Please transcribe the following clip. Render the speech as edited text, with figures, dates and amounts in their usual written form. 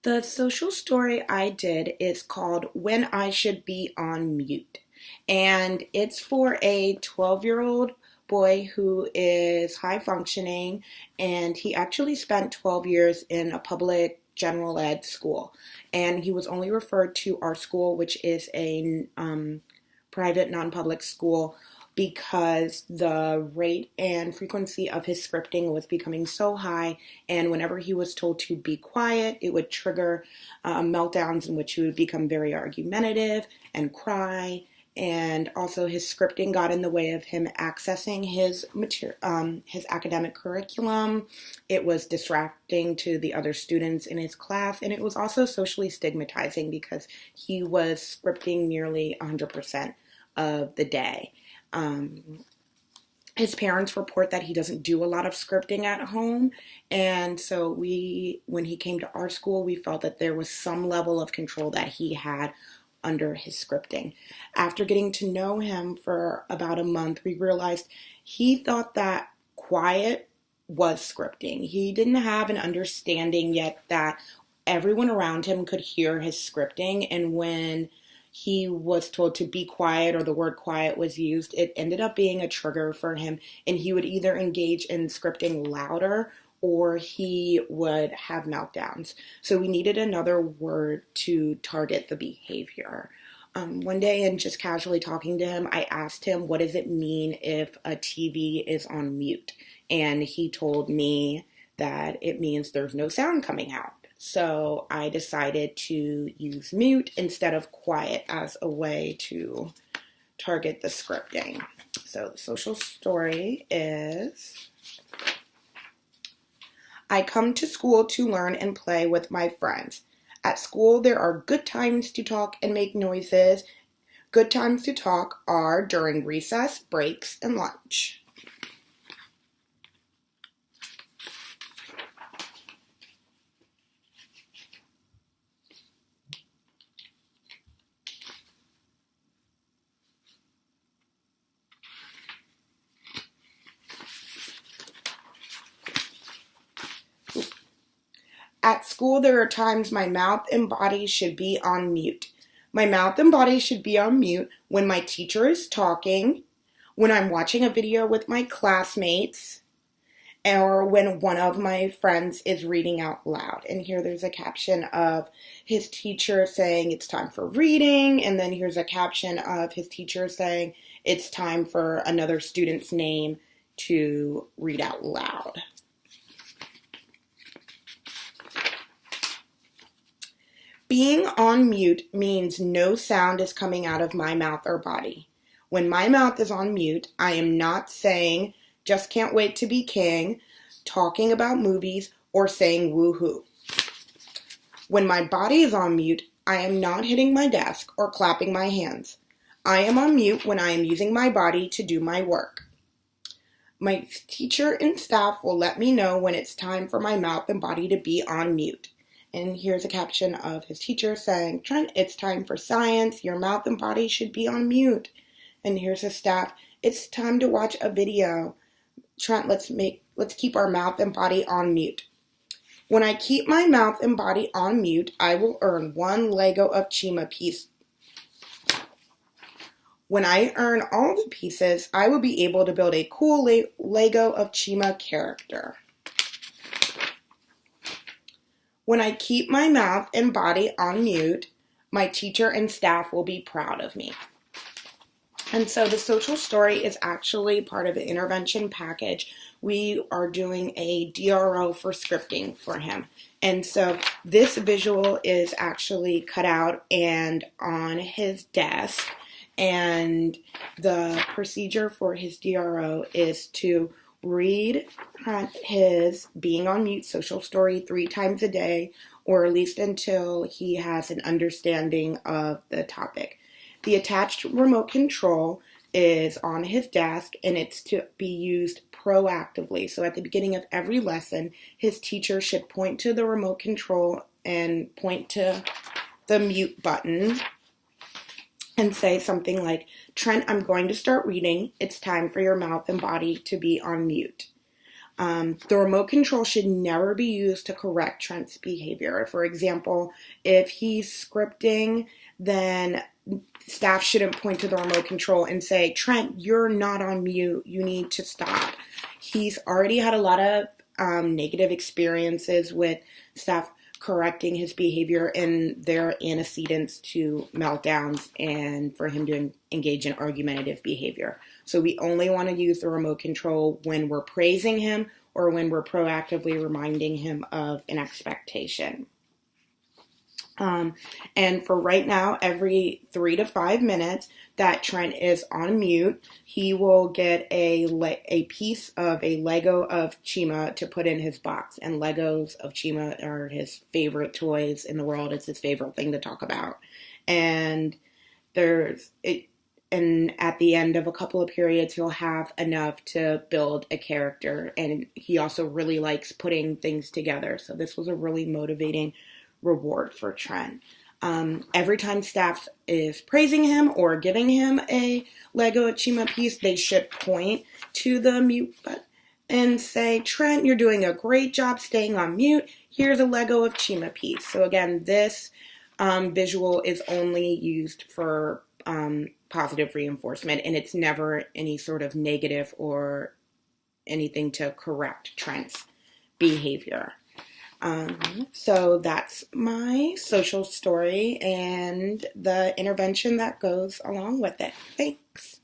The social story I did is called When I Should Be on Mute. And it's for a 12-year-old boy who is high functioning, and he actually spent 12 years in a public general ed school. And he was only referred to our school, which is a private non-public school, because the rate and frequency of his scripting was becoming so high, and whenever he was told to be quiet, it would trigger meltdowns in which he would become very argumentative and cry. And also, his scripting got in the way of him accessing his academic curriculum. It was distracting to the other students in his class, and it was also socially stigmatizing because he was scripting nearly 100% of the day. His parents report that he doesn't do a lot of scripting at home, and so when he came to our school, we felt that there was some level of control that he had under his scripting. After getting to know him for about a month, we realized he thought that quiet was scripting. He didn't have an understanding yet that everyone around him could hear his scripting, and when he was told to be quiet or the word quiet was used, it ended up being a trigger for him, and he would either engage in scripting louder or he would have meltdowns. So we needed another word to target the behavior. One day, and just casually talking to him, I asked him, what does it mean if a TV is on mute? And he told me that it means there's no sound coming out. So I decided to use mute instead of quiet as a way to target the scripting. So the social story is, I come to school to learn and play with my friends. At school, there are good times to talk and make noises. Good times to talk are during recess, breaks, and lunch. At school, there are times my mouth and body should be on mute. My mouth and body should be on mute when my teacher is talking, when I'm watching a video with my classmates, or when one of my friends is reading out loud. And here there's a caption of his teacher saying it's time for reading, and then here's a caption of his teacher saying it's time for another student's name to read out loud. Being on mute means no sound is coming out of my mouth or body. When my mouth is on mute, I am not saying, just can't wait to be king, talking about movies, or saying woohoo. When my body is on mute, I am not hitting my desk or clapping my hands. I am on mute when I am using my body to do my work. My teacher and staff will let me know when it's time for my mouth and body to be on mute. And here's a caption of his teacher saying, Trent, it's time for science. Your mouth and body should be on mute. And here's his staff. It's time to watch a video. Trent, let's keep our mouth and body on mute. When I keep my mouth and body on mute, I will earn 1 Lego of Chima piece. When I earn all the pieces, I will be able to build a cool Lego of Chima character. When I keep my mouth and body on mute, my teacher and staff will be proud of me. And so the social story is actually part of an intervention package. We are doing a DRO for scripting for him. And so this visual is actually cut out and on his desk. And the procedure for his DRO is to read his being on mute social story 3 times a day, or at least until he has an understanding of the topic. The attached remote control is on his desk, and it's to be used proactively. So at the beginning of every lesson, his teacher should point to the remote control and point to the mute button and say something like, Trent, I'm going to start reading. It's time for your mouth and body to be on mute. The remote control should never be used to correct Trent's behavior. For example, if he's scripting, then staff shouldn't point to the remote control and say, Trent, you're not on mute. You need to stop. He's already had a lot of negative experiences with staff correcting his behavior, and their antecedents to meltdowns and for him to engage in argumentative behavior. So we only want to use the remote control when we're praising him or when we're proactively reminding him of an expectation. And for right now, every 3 to 5 minutes that Trent is on mute, he will get a piece of a Lego of Chima to put in his box. And Legos of Chima are his favorite toys in the world. It's his favorite thing to talk about. And and at the end of a couple of periods, he'll have enough to build a character. And he also really likes putting things together. So this was a really motivating reward for Trent. Every time staff is praising him or giving him a Lego Chima piece, they should point to the mute button and say, Trent, you're doing a great job staying on mute. Here's a Lego of Chima piece. So again, this visual is only used for positive reinforcement, and it's never any sort of negative or anything to correct Trent's behavior. So that's my social story and the intervention that goes along with it. Thanks.